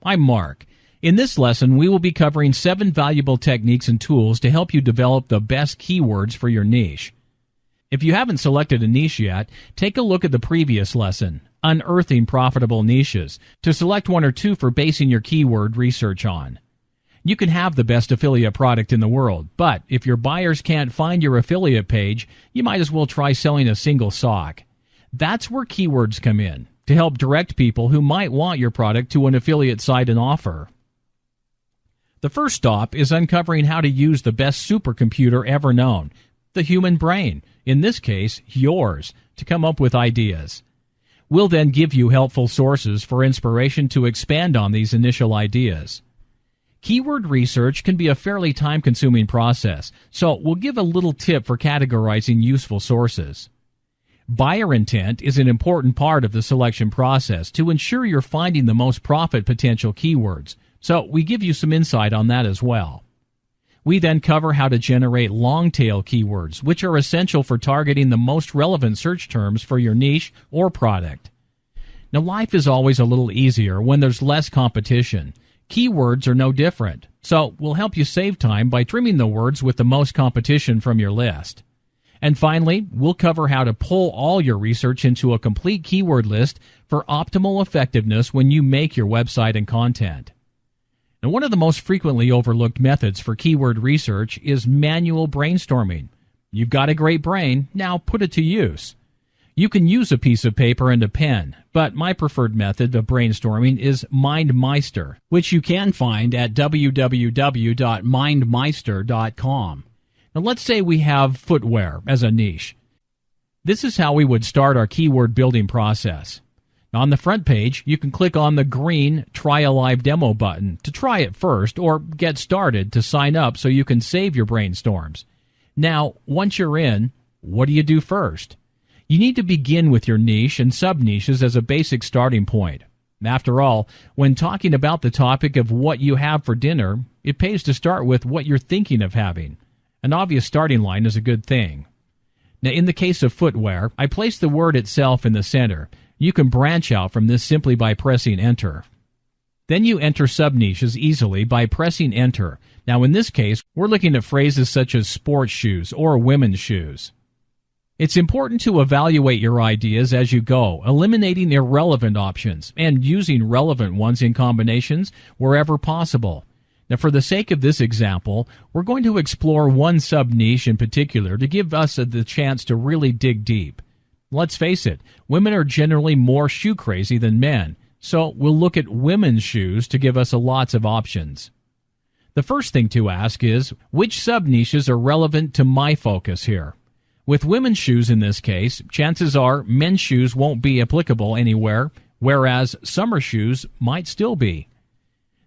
I'm Mark. In this lesson, we will be covering 7 valuable techniques and tools to help you develop the best keywords for your niche. If you haven't selected a niche yet, take a look at the previous lesson, Unearthing Profitable Niches, to select 1 or 2 for basing your keyword research on. You can have the best affiliate product in the world, but if your buyers can't find your affiliate page, you might as well try selling a single sock. That's where keywords come in, to help direct people who might want your product to an affiliate site and offer. The first stop is uncovering how to use the best supercomputer ever known, the human brain, in this case, yours, to come up with ideas. We'll then give you helpful sources for inspiration to expand on these initial ideas. Keyword research can be a fairly time-consuming process, so we'll give a little tip for categorizing useful sources. Buyer intent is an important part of the selection process to ensure you're finding the most profit potential keywords, so we give you some insight on that as well. We then cover how to generate long-tail keywords, which are essential for targeting the most relevant search terms for your niche or product. Now, life is always a little easier when there's less competition. Keywords are no different, so we'll help you save time by trimming the words with the most competition from your list. And finally, we'll cover how to pull all your research into a complete keyword list for optimal effectiveness when you make your website and content. Now, one of the most frequently overlooked methods for keyword research is manual brainstorming. You've got a great brain, now put it to use. You can use a piece of paper and a pen, but my preferred method of brainstorming is MindMeister, which you can find at www.mindmeister.com. Now let's say we have footwear as a niche. This is how we would start our keyword building process. On the front page, you can click on the green Try a Live Demo button to try it first or get started to sign up so you can save your brainstorms. Now, once you're in, what do you do first? You need to begin with your niche and sub-niches as a basic starting point. After all, when talking about the topic of what you have for dinner, it pays to start with what you're thinking of having. An obvious starting line is a good thing. Now, in the case of footwear, I place the word itself in the center. You can branch out from this simply by pressing Enter. Then you enter sub-niches easily by pressing Enter. Now, in this case, we're looking at phrases such as sports shoes or women's shoes. It's important to evaluate your ideas as you go, eliminating irrelevant options and using relevant ones in combinations wherever possible. Now, for the sake of this example, we're going to explore one sub-niche in particular to give us the chance to really dig deep. Let's face it, women are generally more shoe crazy than men, so we'll look at women's shoes to give us lots of options. The first thing to ask is, which sub-niches are relevant to my focus here? With women's shoes in this case, chances are men's shoes won't be applicable anywhere, whereas summer shoes might still be.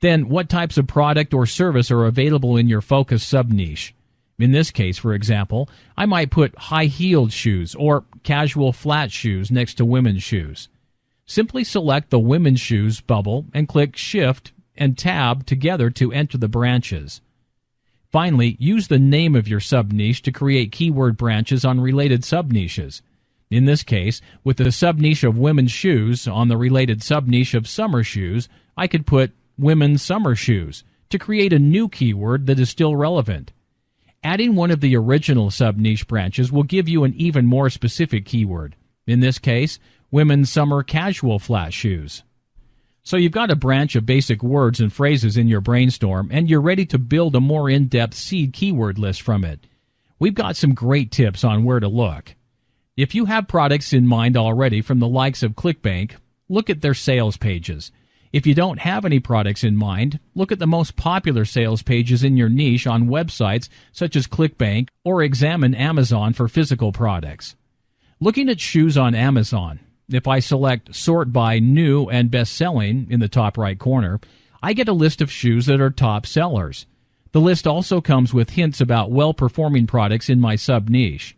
Then, what types of product or service are available in your focus sub-niche? In this case, for example, I might put high-heeled shoes or casual flat shoes next to women's shoes. Simply select the women's shoes bubble and click Shift and Tab together to enter the branches. Finally, use the name of your sub-niche to create keyword branches on related sub-niches. In this case, with the sub-niche of women's shoes on the related sub-niche of summer shoes, I could put women's summer shoes to create a new keyword that is still relevant. Adding one of the original sub-niche branches will give you an even more specific keyword. In this case, women's summer casual flat shoes. So you've got a branch of basic words and phrases in your brainstorm, and you're ready to build a more in-depth seed keyword list from it. We've got some great tips on where to look. If you have products in mind already from the likes of Clickbank, look at their sales pages. If you don't have any products in mind, look at the most popular sales pages in your niche on websites such as Clickbank, or examine Amazon for physical products. Looking at shoes on Amazon, if I select Sort by New and Best Selling in the top right corner, I get a list of shoes that are top sellers. The list also comes with hints about well-performing products in my sub-niche.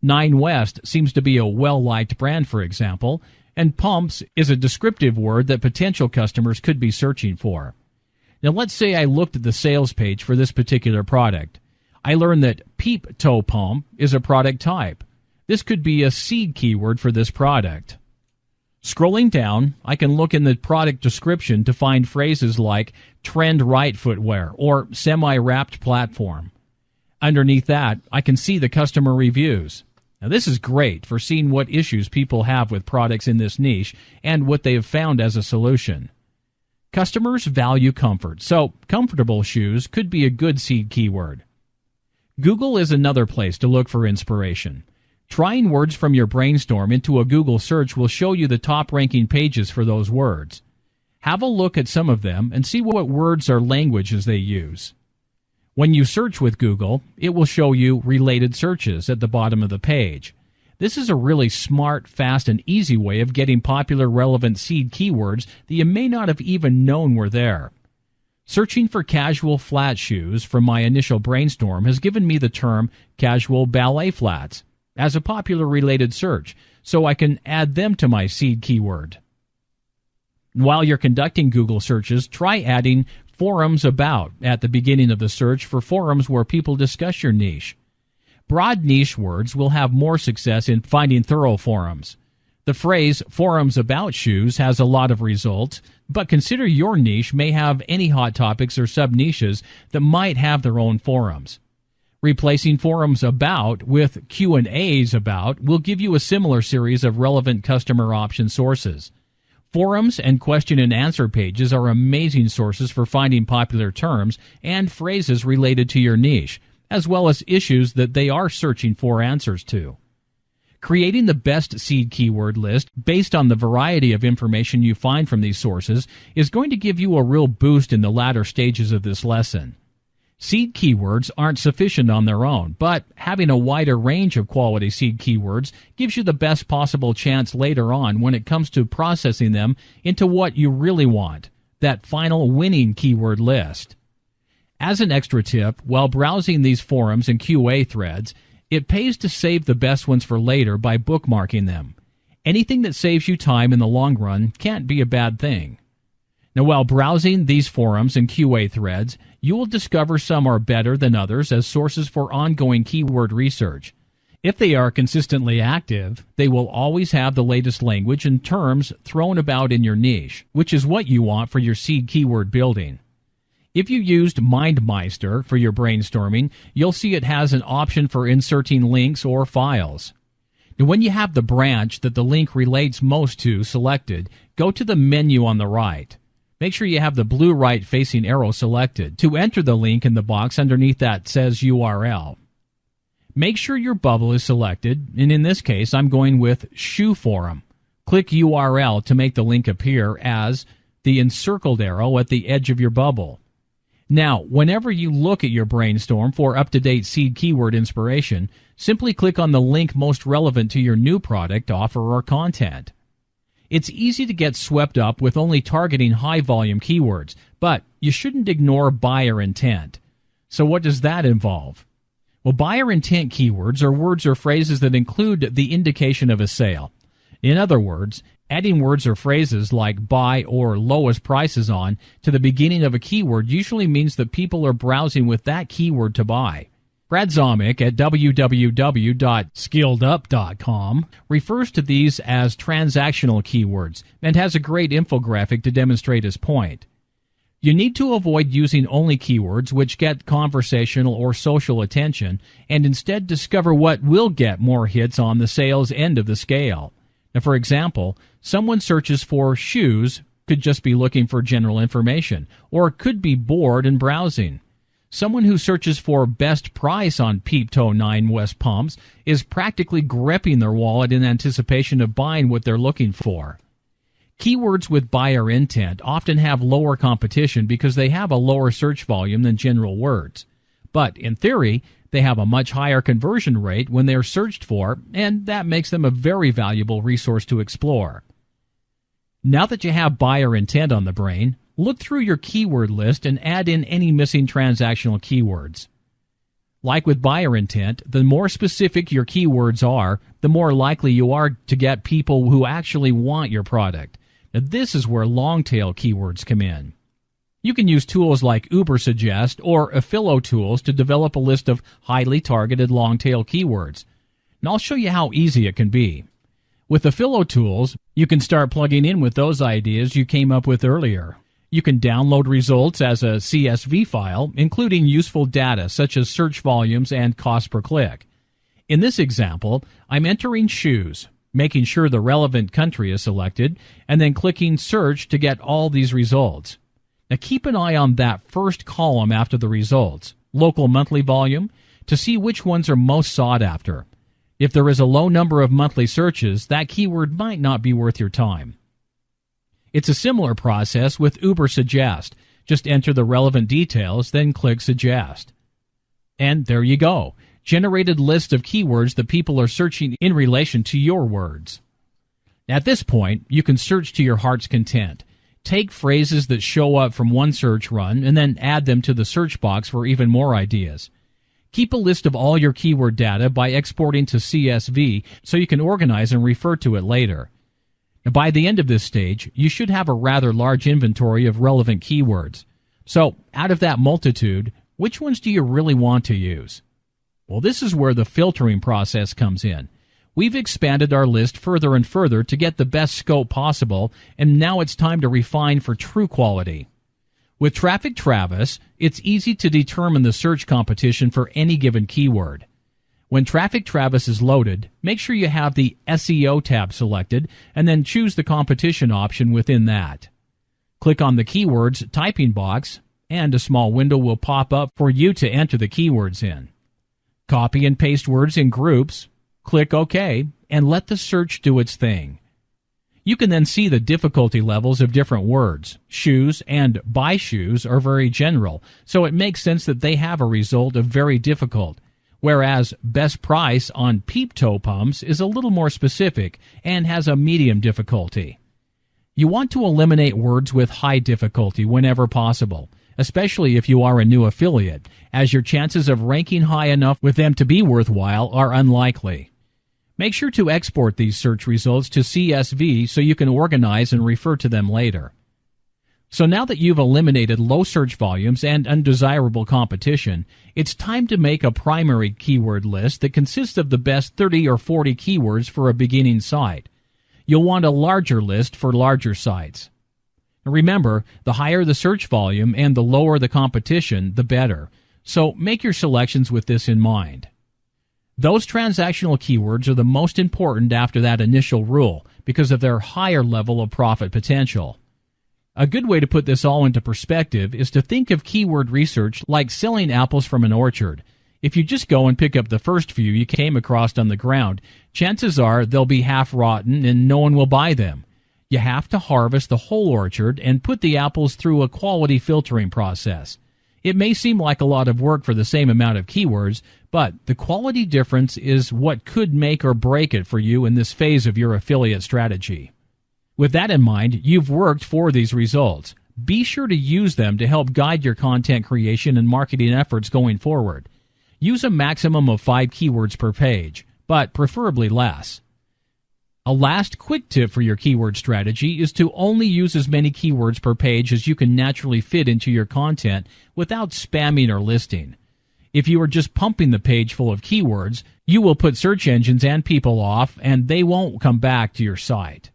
Nine West seems to be a well-liked brand, for example, and pumps is a descriptive word that potential customers could be searching for. Now, let's say I looked at the sales page for this particular product. I learned that peep toe pump is a product type. This could be a seed keyword for this product. Scrolling down, I can look in the product description to find phrases like trend right footwear or semi-wrapped platform. Underneath that, I can see the customer reviews. Now, this is great for seeing what issues people have with products in this niche and what they have found as a solution. Customers value comfort, so comfortable shoes could be a good seed keyword. Google is another place to look for inspiration. Trying words from your brainstorm into a Google search will show you the top-ranking pages for those words. Have a look at some of them and see what words or languages they use. When you search with Google, it will show you related searches at the bottom of the page. This is a really smart, fast, and easy way of getting popular, relevant seed keywords that you may not have even known were there. Searching for casual flat shoes from my initial brainstorm has given me the term casual ballet flats as a popular related search, so I can add them to my seed keyword. While you're conducting Google searches, try adding forums about at the beginning of the search for forums where people discuss your niche. Broad niche words will have more success in finding thorough forums. The phrase forums about shoes has a lot of results, but consider your niche may have any hot topics or sub-niches that might have their own forums. Replacing forums about with Q&As about will give you a similar series of relevant customer option sources. Forums and question and answer pages are amazing sources for finding popular terms and phrases related to your niche, as well as issues that they are searching for answers to. Creating the best seed keyword list based on the variety of information you find from these sources is going to give you a real boost in the latter stages of this lesson. Seed keywords aren't sufficient on their own, but having a wider range of quality seed keywords gives you the best possible chance later on when it comes to processing them into what you really want, that final winning keyword list. As an extra tip, while browsing these forums and QA threads, it pays to save the best ones for later by bookmarking them. Anything that saves you time in the long run can't be a bad thing. Now, while browsing these forums and QA threads, you will discover some are better than others as sources for ongoing keyword research. If they are consistently active, they will always have the latest language and terms thrown about in your niche, which is what you want for your seed keyword building. If you used MindMeister for your brainstorming, you'll see it has an option for inserting links or files. Now, when you have the branch that the link relates most to selected, go to the menu on the right. Make sure you have the blue right-facing arrow selected to enter the link in the box underneath that says URL. Make sure your bubble is selected, and in this case, I'm going with Shoe Forum. Click URL to make the link appear as the encircled arrow at the edge of your bubble. Now, whenever you look at your brainstorm for up-to-date seed keyword inspiration, simply click on the link most relevant to your new product, offer, or content. It's easy to get swept up with only targeting high-volume keywords, but you shouldn't ignore buyer intent. So what does that involve? Well, buyer intent keywords are words or phrases that include the indication of a sale. In other words, adding words or phrases like buy or lowest prices on to the beginning of a keyword usually means that people are browsing with that keyword to buy. Brad Zomick at www.skilledup.com refers to these as transactional keywords and has a great infographic to demonstrate his point. You need to avoid using only keywords which get conversational or social attention and instead discover what will get more hits on the sales end of the scale. Now, for example, someone searches for shoes could just be looking for general information or could be bored and browsing. Someone who searches for best price on Peep Toe 9 West pumps is practically gripping their wallet in anticipation of buying what they're looking for. Keywords with buyer intent often have lower competition because they have a lower search volume than general words. But in theory, they have a much higher conversion rate when they're searched for, and that makes them a very valuable resource to explore. Now that you have buyer intent on the brain, look through your keyword list and add in any missing transactional keywords. Like with buyer intent, the more specific your keywords are, the more likely you are to get people who actually want your product. Now, this is where Longtail Keywords come in. You can use tools like Ubersuggest or Affilo tools to develop a list of highly targeted long-tail keywords. And I'll show you how easy it can be. With the Philo tools, you can start plugging in with those ideas you came up with earlier. You can download results as a CSV file, including useful data such as search volumes and cost per click. In this example, I'm entering shoes, making sure the relevant country is selected, and then clicking search to get all these results. Now keep an eye on that first column after the results, local monthly volume, to see which ones are most sought after. If there is a low number of monthly searches, that keyword might not be worth your time. It's a similar process with Uber Suggest. Just enter the relevant details, then click Suggest. And there you go. Generated list of keywords that people are searching in relation to your words. At this point, you can search to your heart's content. Take phrases that show up from one search run and then add them to the search box for even more ideas. Keep a list of all your keyword data by exporting to CSV so you can organize and refer to it later. Now, by the end of this stage, you should have a rather large inventory of relevant keywords. So, out of that multitude, which ones do you really want to use? Well, this is where the filtering process comes in. We've expanded our list further and further to get the best scope possible, and now it's time to refine for true quality. With Traffic Travis, it's easy to determine the search competition for any given keyword. When Traffic Travis is loaded, make sure you have the SEO tab selected, and then choose the competition option within that. Click on the Keywords typing box, and a small window will pop up for you to enter the keywords in. Copy and paste words in groups, click OK, and let the search do its thing. You can then see the difficulty levels of different words. Shoes and buy shoes are very general, so it makes sense that they have a result of very difficult, whereas best price on peep toe pumps is a little more specific and has a medium difficulty. You want to eliminate words with high difficulty whenever possible, especially if you are a new affiliate, as your chances of ranking high enough with them to be worthwhile are unlikely. Make sure to export these search results to CSV so you can organize and refer to them later. So now that you've eliminated low search volumes and undesirable competition, it's time to make a primary keyword list that consists of the best 30 or 40 keywords for a beginning site. You'll want a larger list for larger sites. Remember, the higher the search volume and the lower the competition, the better. So make your selections with this in mind. Those transactional keywords are the most important after that initial rule because of their higher level of profit potential. A good way to put this all into perspective is to think of keyword research like selling apples from an orchard. If you just go and pick up the first few you came across on the ground, chances are they'll be half rotten and no one will buy them. You have to harvest the whole orchard and put the apples through a quality filtering process. It may seem like a lot of work for the same amount of keywords, but the quality difference is what could make or break it for you in this phase of your affiliate strategy. With that in mind, you've worked for these results. Be sure to use them to help guide your content creation and marketing efforts going forward. Use a maximum of 5 keywords per page, but preferably less. A last quick tip for your keyword strategy is to only use as many keywords per page as you can naturally fit into your content without spamming or listing. If you are just pumping the page full of keywords, you will put search engines and people off, and they won't come back to your site.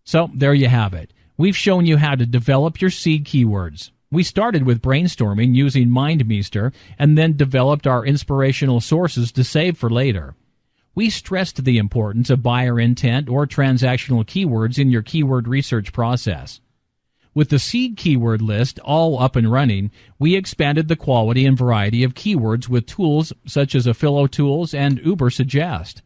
So there you have it. We've shown you how to develop your seed keywords. We started with brainstorming using MindMeister and then developed our inspirational sources to save for later. We stressed the importance of buyer intent or transactional keywords in your keyword research process. With the seed keyword list all up and running, we expanded the quality and variety of keywords with tools such as Philo Tools and Uber Suggest.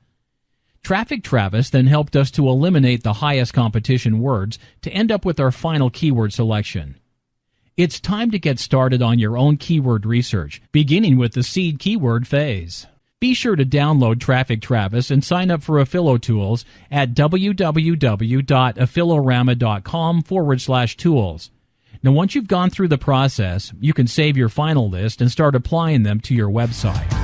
Traffic Travis then helped us to eliminate the highest competition words to end up with our final keyword selection. It's time to get started on your own keyword research, beginning with the seed keyword phase. Be sure to download Traffic Travis and sign up for Philo Tools at www.aphilorama.com/tools. Now, once you've gone through the process, you can save your final list and start applying them to your website.